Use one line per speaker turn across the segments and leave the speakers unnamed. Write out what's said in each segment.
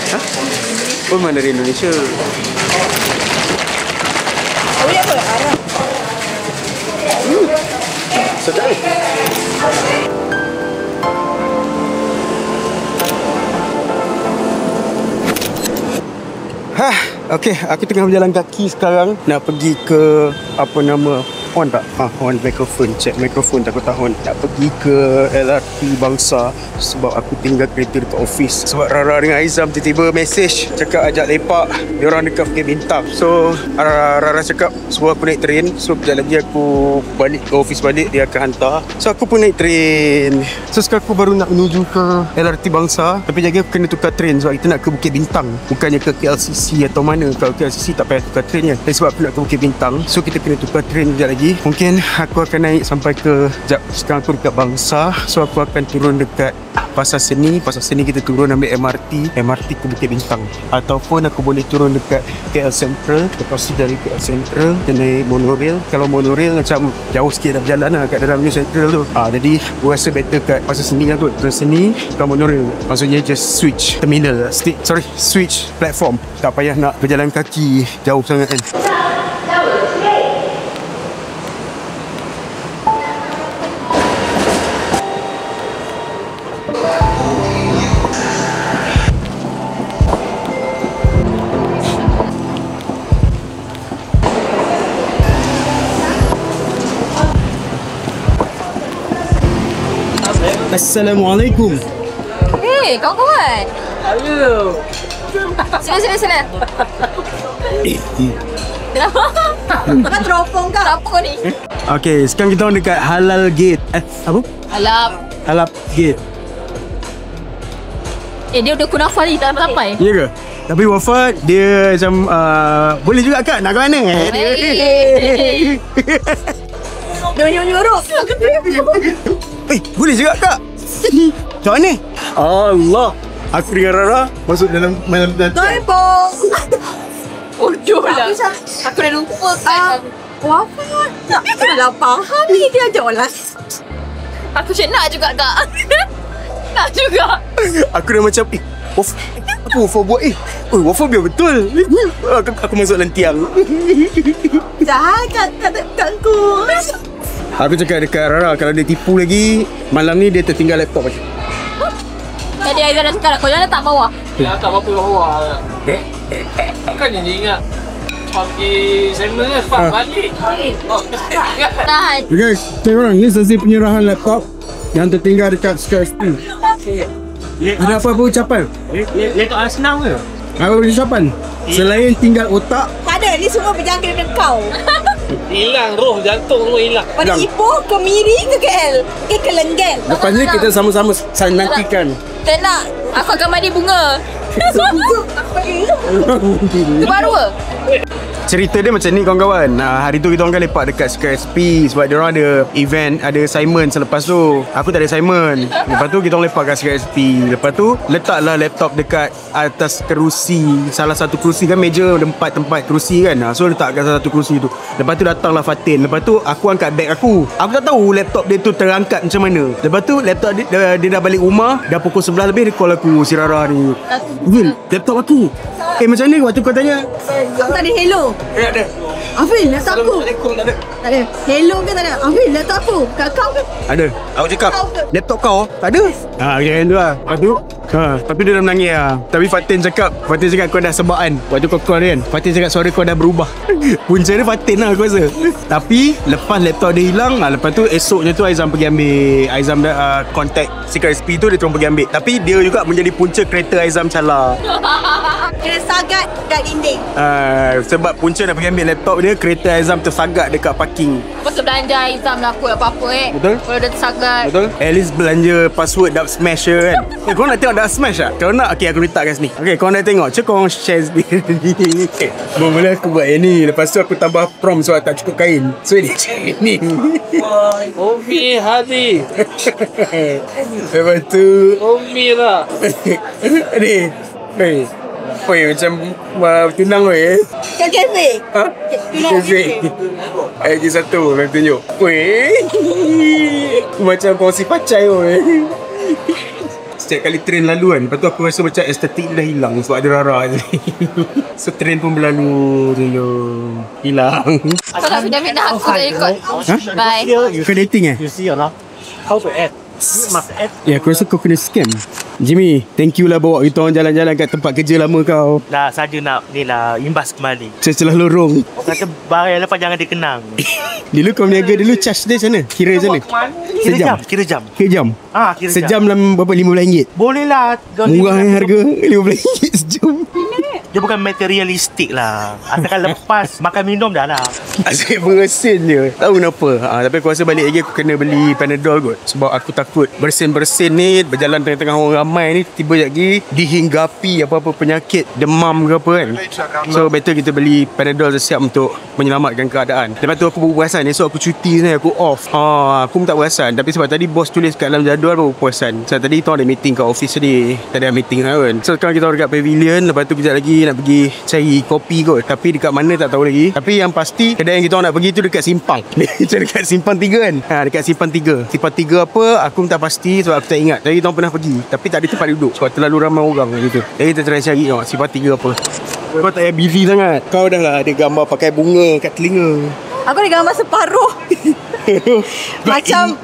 Hah? Oh, mana dari Indonesia?
Oh, ya apa? Arab.
Sedap. Okey, aku tengah berjalan kaki sekarang nak pergi ke apa nama on tak? On mikrofon, check mikrofon takut tahun. Nak pergi ke LRT Bangsa sebab aku tinggal kereta dekat office. Sebab Rara dengan Aizam tiba-tiba message cakap ajak lepak. Diorang dekat Bukit Bintang. So Rara cakap suruh aku naik train. So sekejap lagi aku balik ke office balik, dia akan hantar. So aku pun naik train. So sekarang aku baru nak menuju ke LRT Bangsa. Tapi jaga aku kena tukar train sebab kita nak ke Bukit Bintang, bukannya ke KLCC atau mana. Kalau KLCC tak payah tukar train kan. Tapi sebab aku nak ke Bukit Bintang, so kita kena tukar train sekejap lagi. Mungkin aku akan naik sampai ke sekarang aku dekat Bangsa. So aku akan turun dekat Pasar Seni. Pasar Seni kita turun ambil MRT ke Bukit Bintang. Ataupun aku boleh turun dekat KL Central. Lepas tu dari KL Central kita naik monorail. Kalau monorail macam jauh sikit dah berjalan lah kat dalam New Central tu. Jadi aku rasa better kat Pasar Seni lah kot. Pasar Seni kalau monorail, maksudnya just switch terminal, switch platform. Tak payah nak berjalan kaki jauh sangat kan. Assalamualaikum.
Hei, kawan-kawan.
Halo.
Sila. Kenapa? Kan teropong kau. Apa kau ni?
Okay, sekarang kita orang dekat Halal Gate. Apa? Halal Gate.
Dia udah kunafa ni tak sampai.
Ya ke? Tapi Wafat dia macam boleh juga kak nak ke mana?
Dia nyuruh.
Boleh juga kak. Macam mana? Allah. Aku dengan Rara masuk dalam
Teropong. Bodoh lah. Aku dah lupa kan. Wafat. Aku dah faham ni dia jualan. Aku cik nak juga kak. Nak juga.
Aku dah macam apa Wafa buat Wafa biar betul. Aku masuk dalam tiang.
Jangan kata aku.
Aku cakap dekat Rara kalau dia tipu lagi malam ni dia tertinggal laptop macam.
Jadi Aizan dah cakap kau jangan letak bawah.
Ya, tak apa-apa bawah. Kan dia ingat pagi seminar kan cepat balik.
Tahan.
Guys, tengok orang ni sesi penyerahan laptop yang tertinggal dekat SkySP. Ada apa-apa ucapan?
Laptop senang ke?
Apa ucapan? Selain tinggal otak,
Tak ada, ni semua berjaga dengan kau.
Hilang roh, jantung semua hilang.
Pada Ipoh, ke Miri, ke KL, ke Lenggen.
lepas ni kita sama-sama nantikan.
Tak nak, aku akan mandi bunga. Itu baru ke?
Cerita dia macam ni kawan-kawan. Hari tu kita orang kan lepak dekat SkySP sebab dia orang ada event, ada assignment selepas tu. Aku tak ada assignment. Lepas tu kita orang lepak kat SkySP. Lepas tu letaklah laptop dekat atas kerusi. Salah satu kerusi kan meja ada 4 tempat kerusi kan. So letak kat salah satu kerusi tu. Lepas tu datanglah Fatin. Lepas tu aku angkat beg aku. Aku tak tahu laptop dia tu terangkat macam mana. Lepas tu laptop dia dah balik rumah. Dah pukul 11 lebih dia call aku, si Rara ni. Wil, laptop aku. Macam ni waktu kau tanya.
Aku tak ada hello.
Tak ada.
Afil, laptop aku.
Tak ada.
Tak ada. Hello ke tak ada? Afil, laptop aku. Kat kau ke?
Ada. Aku cakap laptop kau tak ada. Macam tu lah. Lepas tu dia dah menangis lah. Tapi Fatin cakap kau dah sebaan. Waktu kau call dia kan, Fatin cakap suara kau dah berubah. Punca dia Fatin lah aku rasa. Tapi lepas laptop dia hilang, lepas tu esoknya tu Aizam pergi ambil. Aizam dah contact Secret SP tu, dia terus pergi ambil. Tapi dia juga menjadi punca kereta Aizam Chala.
Kena sagat kat dinding.
Sebab punca dah pergi ambil laptop dia, kereta Aizam tersagat dekat parking.
Lepas tu belanja Aizam lah kot apa-apa
Betul?
Kalau dia tersagat.
Betul? At least belanja password Dub Smash kan. Korang nak tengok Dub Smash tak? Kalau nak, okay aku letak kat sini. Okay, korang nak tengok. Cik korang share sendiri. Mula aku buat yang ni. Lepas tu aku tambah prompt sebab tak cukup kain. So dia cakap ni.
Umi Hadi.
Lepas tu
Umi lah.
ni. Oi, macam tunang weh.
Kat kafe.
Kafe. Lagi satu nak tunjuk. Weh. Macam kongsi pacai weh. Setiap kali train lalu kan, lepas tu aku rasa macam estetik dah hilang sebab ada Rara je. So train pun berlalu je. Hilang.
Kau nak pindah aku dah ikut. Bye.
Kau dating
You see or not? How to add? You must add.
Ya, aku rasa kau kena scam. Jimmy, thank you lah bawa kita orang jalan-jalan kat tempat kerja lama kau.
Dah saja nak ni lah imbas kembali.
Celah lorong.
Kata barang yang lepas jangan dikenang.
Dulu kau berniaga dulu, charge dia macam mana? Kira macam mana?
Kira jam.
Kira jam?
Kira
Sejam
jam.
dalam berapa? RM15?
Boleh lah.
Murah harga RM15 sejam.
Dia bukan materialistik lah. Asalkan lepas makan minum dah lah.
Asyik bersin je. Tahu kenapa? Tapi aku rasa balik lagi aku kena beli Panadol kot. Sebab aku takut bersin-bersin ni, berjalan tengah-tengah orang ramai ni, tiba lagi dihinggapi apa-apa penyakit, demam ke apa kan. So better kita beli Panadol siap untuk menyelamatkan keadaan. Lepas tu aku baru perasan, esok aku cuti ni, aku off. Aku pun tak perasan. Tapi sebab tadi bos tulis kat dalam jadual baru perasan. Sebab tadi kita ada meeting kat office tadi. Tadi ada meeting kan. So sekarang kita dekat pavilion. Lepas tu kejap lagi nak pergi cari kopi kot. Tapi dekat mana tak tahu lagi. Tapi yang pasti kedai yang kita nak pergi tu dekat Simpang. Macam dekat Simpang 3 kan. Dekat Simpang 3. Simpang 3 apa aku pun tak pasti sebab aku tak ingat. Jadi kita orang pernah pergi tapi tak ada tempat duduk sebab terlalu ramai orang gitu. Jadi kita try cari tengok Simpang 3 apa. Kau tak payah busy sangat. Kau dah lah ada gambar pakai bunga kat telinga.
Aku ada gambar separuh. Macam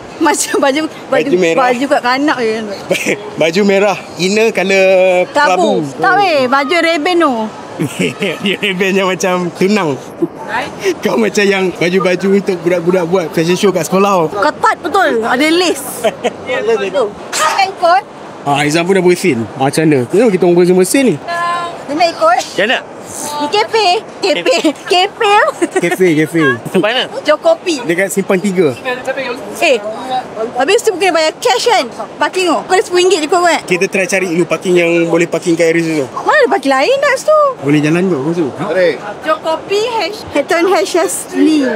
baju
merah.
baju kat kanak je.
Baju merah, inner colour
Kelabu. Tak weh, baju reben tu.
Dia rebel yang macam tunang. Kau macam yang baju-baju untuk budak-budak buat fashion show kat sekolah.
Ketat betul. Ada lace. Nak ikut?
Aizan pun dah bersin. Macam mana? Kenapa kita orang bersin-bersin ni?
Dia nak ikut?
Macam mana?
Di kafe.
Kafe.
Tempat mana?
Jual kopi.
Dekat Simpang 3.
Habis tu kena bayar cash kan? Parking tu. Kau ada RM10 je kot kan?
Kita try cari dulu parking yang boleh parking kat area situ.
Mana ada parking lain kat situ?
Boleh jalan kot kat situ.
Jual kopi Hilton Hashes Lee.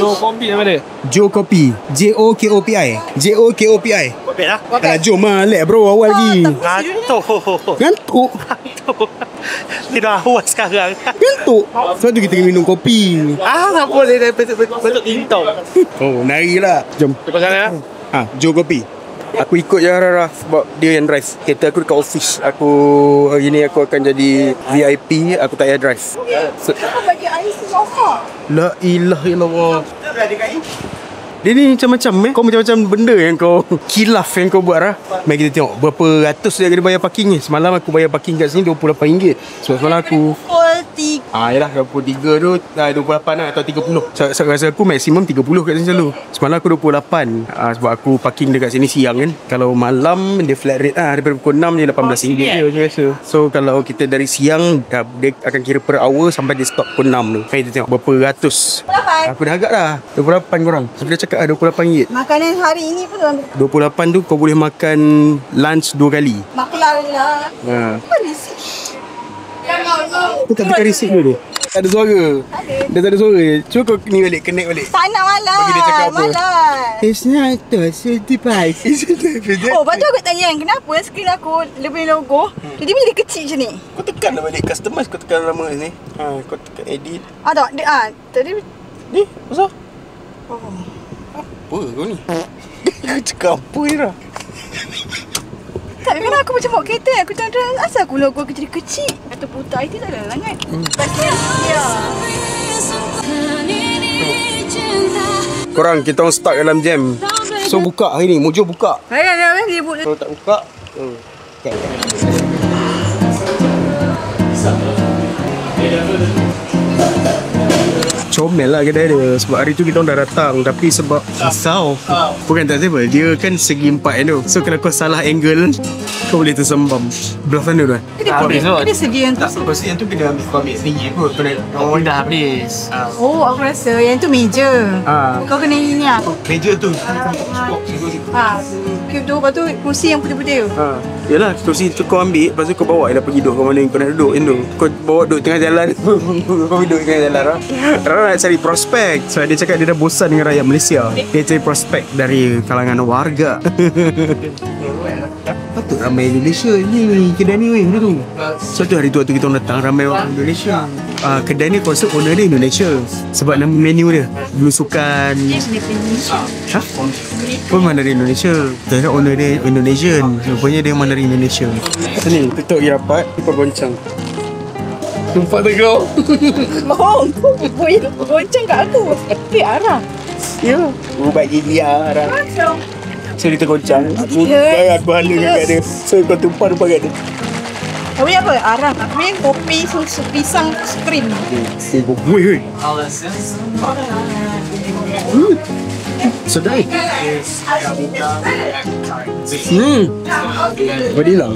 No kopi nama dia.
Joe Kopi. Jokopi.
Kopet lah.
Jom lah. Let bro awal lagi.
Ngantuk.
Ngantuk.
Tidak awal sekarang.
Ngantuk. Sebab tu kita kena minum kopi.
Tak boleh dah bentuk tintong.
Oh, nari lah. Jom.
Depan sana lah.
Joe Kopi. Aku ikut je Rara sebab dia yang drive. Kereta aku dekat office. Aku hari ni aku akan jadi VIP. Aku tak payah drive.
Kau bagi air sofa.
La ilaha illallah. Dia ni macam-macam Kau macam-macam benda yang kau kilaf yang kau buat lah. Mari kita tengok berapa ratus dia kena bayar parking ni. Semalam aku bayar parking kat sini RM28. Sebab semalam aku yalah pukul 3 tu 28 lah atau 30. Saya rasa aku maksimum 30 kat sini selalu. Semalam aku 28. Sebab aku parking dekat sini siang kan. Kalau malam dia flat rate daripada pukul 6 dia RM18 je biasa. So kalau kita dari siang dia akan kira per hour sampai dia stop pukul 6 tu. Mari kita tengok berapa ratus. Aku dah agak dah 28 korang. So dia cakap RM28.
Makanan hari ini pun
28 tu kau boleh makan lunch 2 kali.
maklar lah. Apa ni sih?
Kau tak tekan receipt dulu. Tak ada suara. Dah tak ada suara. Cuba kau ni balik, connect balik.
Tak nak malas.
Bagi dia cakap apa?
Malas.
It's not a certified.
Lepas tu aku tanya kenapa skrin aku lebih logo. Jadi dia kecil macam ni.
Kau tekan lah balik customize. Kau tekan nama ni. Kau tekan edit.
Tak. Tadi
Ni, pasal? Apa kau ni? Kau cakap apa ni lah?
tak, kan aku macam bawa kereta. Aku tak ada. Asal aku logo kecil-kecil. Kata putar IT tak ada sangat. Ya.
Korang, kita orang stuck dalam jam. So buka hari ni. Mojo buka.
Dia buat.
Kalau tak buka, buka. Comel lah kedai dia. Sebab hari tu kita orang dah datang. Tapi sebab risau. Bukan tak siapa. Dia kan segi 4 tu. So kalau kau salah angle, kau boleh tersembam. Belah sana tu kan?
Dia segi yang tu.
Lepas yang tu kena ambil sendiri kot.
Oh, dah habis.
Oh, aku rasa yang tu meja. Kau kena ini lah.
Meja tu.
Cube tu. Lepas tu kursi yang putih-putih tu.
Yalah, kursi tu kau ambil. Lepas tu kau bawa. Dah pergi duduk kat mana kau nak duduk tu. Kau bawa duduk tengah jalan. Kau duduk tengah jalan lah. Rara nak cari prospek. So dia cakap dia dah bosan dengan rakyat Malaysia. Dia cari prospek dari kalangan warga.
Lepas
Patut ramai Indonesia ni kedai ni weh tu. Satu hari tu waktu kita orang datang ramai orang Indonesia. Kedai ni konsep owner dia Indonesia. Sebab nama menu dia belusukan. Hah? Pun mana dari Indonesia. Ternyata owner dia Indonesian. Rupanya dia mana dari Indonesia. Sini tutup lagi rapat. Kita goncang. Tumpah tegau.
Oh, kau goncang kat aku. Arah.
Ya. Bagi dia arah. So kita goncang. Aku hala kat dia. So kau tumpah kat dia.
Kau punya apa? Arang. Aku punya kopi susu pisang krim.
Woi. Sedap. Vanilla.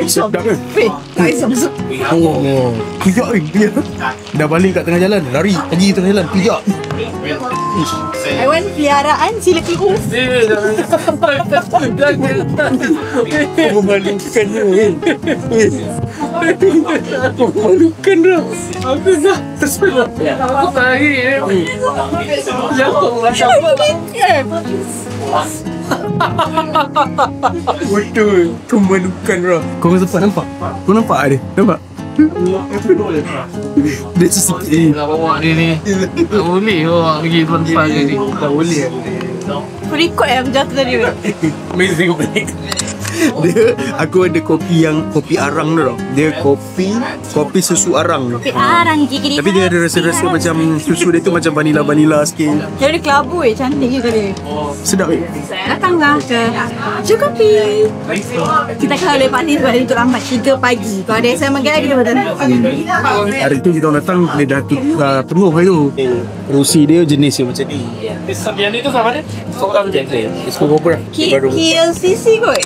Sedap kan? Oh, pijak dia. Dah balik kat tengah jalan, lari pergi tengah jalan, pijak.
Haiwan peliharaan sila keluar.
Memalukan dia. Memalukan dia.
Aku dah terserah. Aku tahi.
Betul. Memalukan dia. Kau sempat nampak? Kau nampak dia? Nampak? Dia sesikit.
Nak bawa dia ni. Tak boleh bawa pergi tempat dia ni.
Tak boleh.
Kau record yang jatuh tadi.
Amazing opening. Dia, aku ada kopi arang tu tau. Dia kopi susu arang.
Kopi arang gigi.
Tapi dia ada rasa-rasa macam susu dia tu macam vanilla sikit.
Dia ada kelabu cantik je tadi.
Sedap eh.
Datanglah ke Jokopi. Kita kalau lepas ni sebab dia tu lambat 3 pagi. Kalau ada assignment lagi kita betul.
Hari tu kita orang datang dia dah penuh hari tu. Rusi dia jenis dia macam ni.
Yang ni tu sama dia? Seorang je.
Sekolah berapa?
KLCC kot.